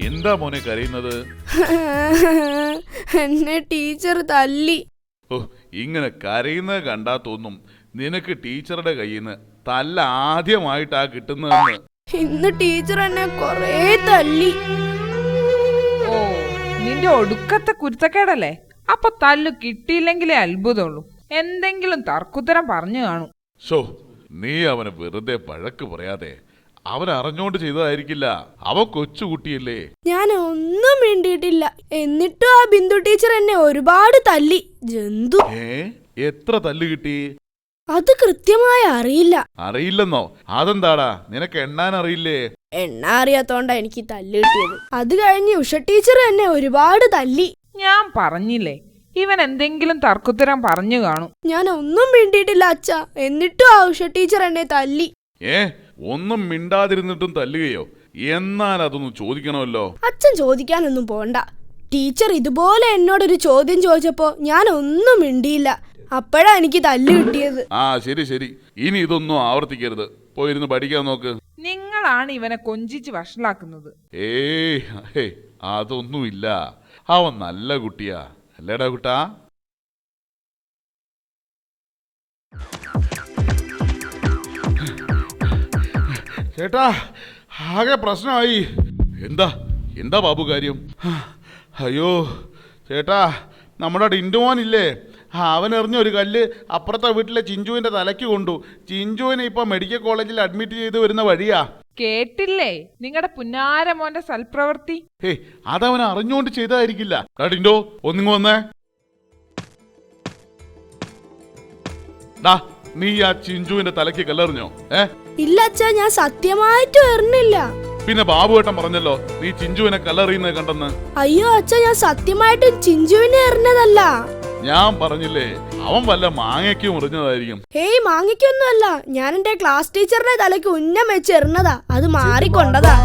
എന്താ മോനെ കരയുന്നത്? എന്നെ ടീച്ചർ തല്ലി. ഓ, ഇങ്ങനെ കരയുന്നത് കണ്ടാ തോന്നും നിനക്ക് ടീച്ചറുടെ കയ്യിൽ നിന്ന് തല്ല ആദ്യമായിട്ടാ കിട്ടുന്നതെന്ന്. ഇന്ന് ടീച്ചർ എന്നെ കൊറേ തല്ലി. ഓ, നിന്റെ ഒടുക്കത്തെ കുരുത്തക്കേടല്ലേ? അപ്പൊ തല്ലു കിട്ടിയില്ലെങ്കിലേ അത്ഭുതമുള്ളൂ. എന്തെങ്കിലും തർക്കുത്തരം പറഞ്ഞു കാണും. ഷോ, നീ അവനെ വെറുതെ വഴക്ക് പറയാതെ. അവൻ അറിഞ്ഞോണ്ട് ചെയ്തതായിരിക്കില്ല. അവൻ കൊച്ചുകുട്ടിയല്ലേ. ഞാൻ ഒന്നും മിണ്ടിയിട്ടില്ല. എന്നിട്ടും ആ ബിന്ദു ടീച്ചർ എന്നെ ഒരുപാട് തല്ലി. ജന്തു. എത്ര തല്ല് കിട്ടി? അത് കൃത്യമായി അറിയില്ല. അറിയില്ലെന്നോ? അതെന്താടാ, നിനക്ക് എണ്ണാൻ അറിയില്ലേ? എണ്ണ അറിയാത്തോണ്ടാ എനിക്ക് തല്ല് കിട്ടിയത്. അത് കഴിഞ്ഞ് ഉഷ ടീച്ചർ എന്നെ ഒരുപാട് തല്ലി. ഞാൻ പറഞ്ഞില്ലേ, ഇവൻ എന്തെങ്കിലും തർക്കുത്തരം പറഞ്ഞു കാണും. ഞാൻ ഒന്നും മിണ്ടിയിട്ടില്ല അച്ഛാ. എന്നിട്ടും ആ ഉഷ ടീച്ചർ എന്നെ തല്ലി. ഒന്നും മിണ്ടാതിരുന്നിട്ടും തല്ലുകയോ? എന്നാൽ അതൊന്നും ചോദിക്കണമല്ലോ. അച്ഛൻ ചോദിക്കാനൊന്നും പോണ്ട. ടീച്ചർ ഇതുപോലെ എന്നോടൊരു ചോദ്യം ചോദിച്ചപ്പോ ഞാൻ ഒന്നും മിണ്ടിയില്ല. അപ്പോഴാ എനിക്ക് തല്ല് കിട്ടിയത്. ആ ശരി ശരി, ഇനി ഇതൊന്നും ആവർത്തിക്കരുത്. പോയിരുന്ന് പഠിക്കാൻ നോക്ക്. നിങ്ങളാണ് ഇവനെ കൊഞ്ചിച്ച് വഷളാക്കുന്നത്. അതൊന്നുമില്ല. അവൻ നല്ല കുട്ടിയാ, അല്ലേടാ കുട്ടാ? ചേട്ടാ, ആകെ പ്രശ്നമായി. എന്താ എന്താ ബാബു കാര്യം? അയ്യോ ചേട്ടാ, നമ്മുടെ ഡിൻഡുമോനില്ലേ, അവൻ എറിഞ്ഞ ഒരു കല്ല് അപ്പുറത്തെ വീട്ടിലെ ചിഞ്ചുവിന്റെ തലയ്ക്ക് കൊണ്ടു. ചിഞ്ചുവിനെ ഇപ്പൊ മെഡിക്കൽ കോളേജിൽ അഡ്മിറ്റ് ചെയ്ത് വരുന്ന വഴിയാ. കേട്ടില്ലേ നിങ്ങളുടെ പുന്നാരമോന്റെ സൽപ്രവൃത്തി? അതവൻ അറിഞ്ഞുകൊണ്ട് ചെയ്തതായിരിക്കില്ല. ഡിൻഡോ, ഒന്നിങ്ങ് വന്നേ. നീ ആ ചിഞ്ചുവിന്റെ തലയ്ക്ക് കല്ലെറിഞ്ഞോ? ഇല്ല അച്ഛാ, ഞാൻ സത്യമായിട്ടും എറിഞ്ഞില്ല. പിന്നെ ബാബുവേട്ടൻ പറഞ്ഞല്ലോ നീ ചിഞ്ചുവിനെ കല്ലെറിയുന്നത് കണ്ടെന്ന്. അയ്യോ അച്ഛാ, ഞാൻ സത്യമായിട്ടും ചിഞ്ചുവിനെ എറിഞ്ഞതല്ല. ഞാൻ പറഞ്ഞില്ലേ, അവൻ വല്ല മാങ്ങയ്ക്കും എറിഞ്ഞതായിരിക്കും. മാങ്ങയ്ക്കൊന്നുമല്ല, ഞാൻ എന്റെ ക്ലാസ് ടീച്ചറുടെ തലയ്ക്ക് ഉന്നം വെച്ച് എറിഞ്ഞതാ. അത് മാറിക്കൊണ്ടതാ.